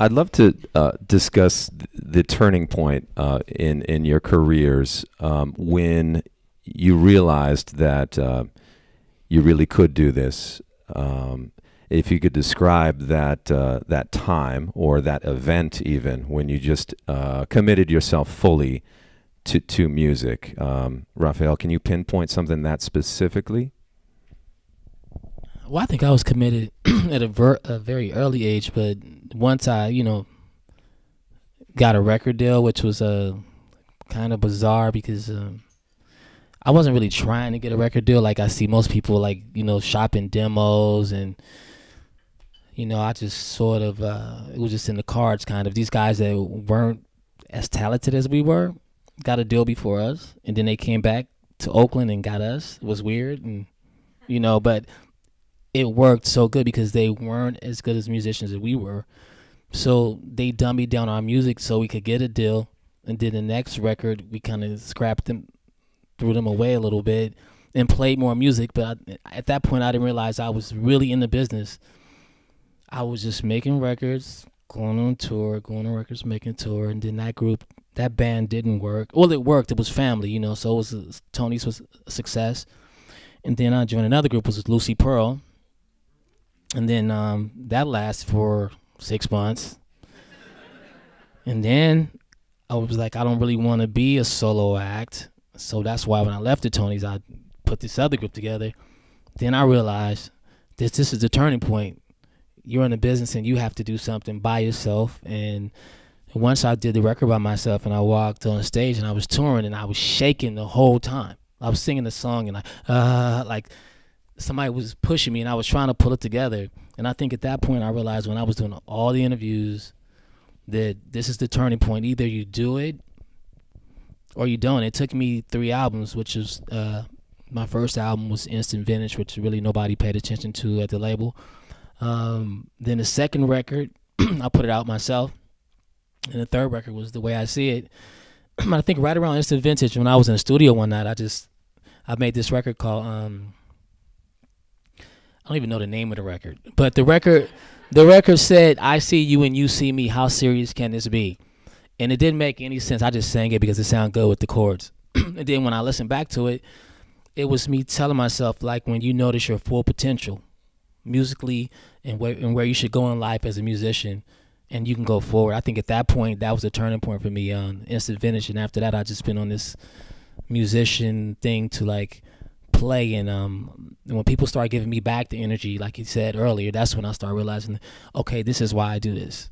I'd love to discuss the turning point in your careers when you realized that you really could do this. If you could describe that time or that event, even when you just committed yourself fully to music. Raphael, can you pinpoint something that specifically? Well, I think I was committed at a very early age, but once I, got a record deal, which was kind of bizarre because I wasn't really trying to get a record deal. Like I see most people, like shopping demos, and I just sort of it was just in the cards, kind of. These guys that weren't as talented as we were got a deal before us, and then they came back to Oakland and got us. It was weird, and but it worked so good because they weren't as good as musicians as we were. So they dummied down our music so we could get a deal. And then the next record, we kind of scrapped them, threw them away a little bit, and played more music. But at that point, I didn't realize I was really in the business. I was just making records, going on tour, making tour. And then that band didn't work. Well, it worked. It was family, so it was Tony's was a success. And then I joined another group, which was Lucy Pearl. And then that lasted for 6 months. And then I was like, I don't really want to be a solo act. So that's why when I left the Tonys, I put this other group together. Then I realized this is the turning point. You're in a business and you have to do something by yourself. And once I did the record by myself and I walked on stage and I was touring and I was shaking the whole time. I was singing the song and like somebody was pushing me and I was trying to pull it together. And I think at that point I realized when I was doing all the interviews that this is the turning point. Either you do it or you don't. It took me 3 albums, which is my first album was Instant Vintage, which really nobody paid attention to at the label. Then the second record, I put it out myself. And the third record was The Way I See It. I think right around Instant Vintage, when I was in the studio one night, I made this record called I don't even know the name of the record, but the record said, "I see you and you see me. How serious can this be?" And it didn't make any sense. I just sang it because it sounded good with the chords. And then when I listened back to it, it was me telling myself, like, when you notice your full potential musically and where you should go in life as a musician, and you can go forward. I think at that point, that was a turning point for me on Instant Vintage. And after that, I just been on this musician thing to like play. And when people start giving me back the energy, like you said earlier, that's when I started realizing, okay, this is why I do this.